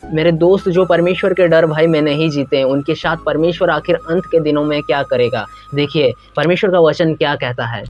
मेरे दोस्त, जो परमेश्वर के डर भय में नहीं जीते हैं, उनके साथ परमेश्वर आखिर अंत के दिनों में क्या करेगा। देखिए परमेश्वर का वचन क्या कहता है।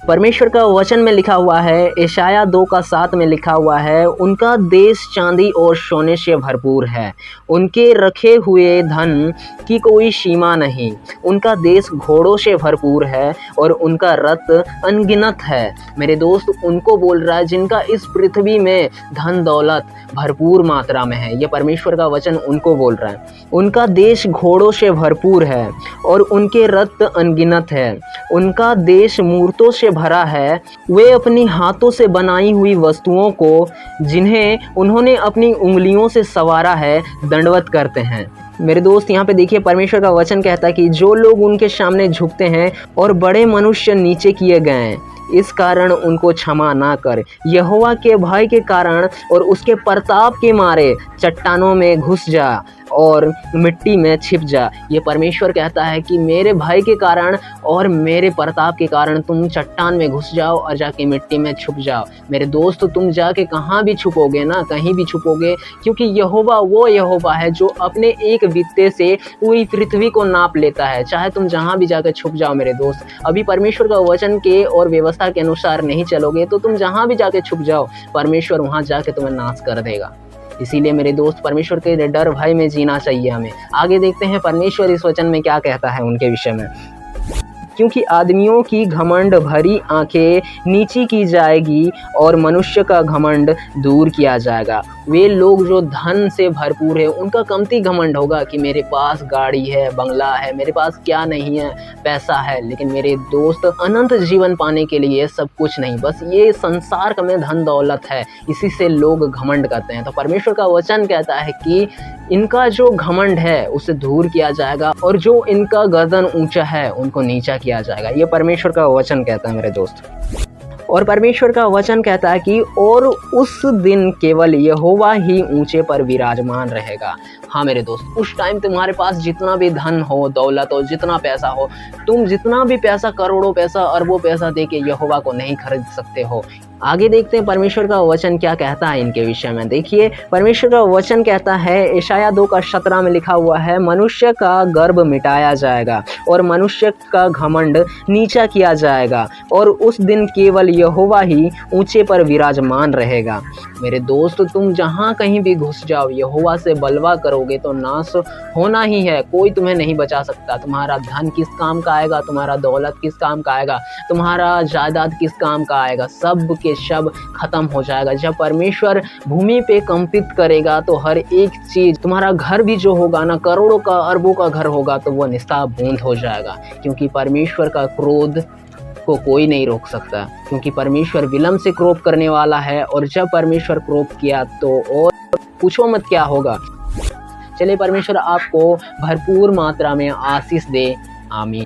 परमेश्वर का वचन में लिखा हुआ है, यशायाह 2:7 में लिखा हुआ है, उनका देश चांदी और सोने से भरपूर है, उनके रखे हुए धन की कोई सीमा नहीं, उनका देश घोड़ों से भरपूर है और उनका रथ अनगिनत है। मेरे दोस्त, उनको बोल रहा है जिनका इस पृथ्वी में धन दौलत भरपूर मात्रा में है। ये परमेश्वर का वचन उनको बोल रहा है। उनका देश घोड़ों से भरपूर है और उनके रथ अनगिनत है, उनका देश मूर्तों से भरा है, वे अपनी हाथों से बनाई हुई वस्तुओं को, जिन्हें उन्होंने अपनी उंगलियों से संवारा है, दंडवत करते हैं। मेरे दोस्त, यहाँ पे देखिए परमेश्वर का वचन कहता है कि जो लोग उनके सामने झुकते हैं और बड़े मनुष्य नीचे किए गए हैं, इस कारण उनको क्षमा ना कर। यहोवा के भय के कारण और उसके प्रताप के मारे चट्टानों में घुस जा और मिट्टी में छिप जा। ये परमेश्वर कहता है कि मेरे भय के कारण और मेरे प्रताप के कारण तुम चट्टान में घुस जाओ और जाके मिट्टी में छुप जाओ। मेरे दोस्त, तुम जाके कहाँ भी छुपोगे ना, कहीं भी छुपोगे, क्योंकि यहोवा वो यहोवा है जो अपने एक वित्ते से पूरी पृथ्वी को नाप लेता है। चाहे तुम जहाँ भी जाकर छुप जाओ मेरे दोस्त, अभी परमेश्वर का वचन के और व्यवस्था के अनुसार नहीं चलोगे तो तुम जहाँ भी जाके छुप जाओ, परमेश्वर वहाँ जाके तुम्हें नाश कर देगा। इसीलिए मेरे दोस्त, परमेश्वर के डर भय में जीना चाहिए हमें। आगे देखते हैं परमेश्वर इस वचन में क्या कहता है उनके विषय में। क्योंकि आदमियों की घमंड भरी आंखें नीची की जाएगी और मनुष्य का घमंड दूर किया जाएगा। वे लोग जो धन से भरपूर है, उनका कमती घमंड होगा कि मेरे पास गाड़ी है, बंगला है, मेरे पास क्या नहीं है, पैसा है। लेकिन मेरे दोस्त, अनंत जीवन पाने के लिए सब कुछ नहीं, बस ये संसार का में धन दौलत है, इसी से लोग घमंड करते हैं। तो परमेश्वर का वचन कहता है कि इनका जो घमंड है उसे दूर किया जाएगा और जो इनका गर्दन ऊंचा है उनको नीचा किया जाएगा। ये परमेश्वर का वचन कहता है मेरे दोस्त। और परमेश्वर का वचन कहता है कि और उस दिन केवल यहोवा ही ऊंचे पर विराजमान रहेगा। हाँ मेरे दोस्त, उस टाइम तुम्हारे पास जितना भी धन हो, दौलत हो, जितना पैसा हो, तुम जितना भी पैसा, करोड़ों पैसा, अरबों पैसा दे के यहोवा को नहीं खरीद सकते हो। आगे देखते हैं परमेश्वर का वचन क्या कहता है इनके विषय में। देखिए परमेश्वर का वचन कहता है, यशायाह 2:17 में लिखा हुआ है, मनुष्य का गर्व मिटाया जाएगा और मनुष्य का घमंड नीचा किया जाएगा और उस दिन केवल यहोवा ही ऊंचे पर विराजमान रहेगा। मेरे दोस्त, तुम जहाँ कहीं भी घुस जाओ, यहोवा से बलवा करोगे तो नाश होना ही है। कोई तुम्हें नहीं बचा सकता। तुम्हारा धन किस काम का आएगा, तुम्हारा दौलत किस काम का आएगा, तुम्हारा जायदाद किस काम का आएगा, सब के सब खत्म हो जाएगा। जब परमेश्वर भूमि पे कंपित करेगा तो हर एक चीज, तुम्हारा घर भी जो होगा ना, करोड़ों का अरबों का घर होगा, तो वो निस्तार बूंद हो जाएगा। क्योंकि परमेश्वर का क्रोध को कोई नहीं रोक सकता, क्योंकि परमेश्वर विलंब से क्रोध करने वाला है। और जब परमेश्वर क्रोध किया तो और पूछो मत क्या होगा। चलिए, परमेश्वर आपको भरपूर मात्रा में आशीष दे। आमीन।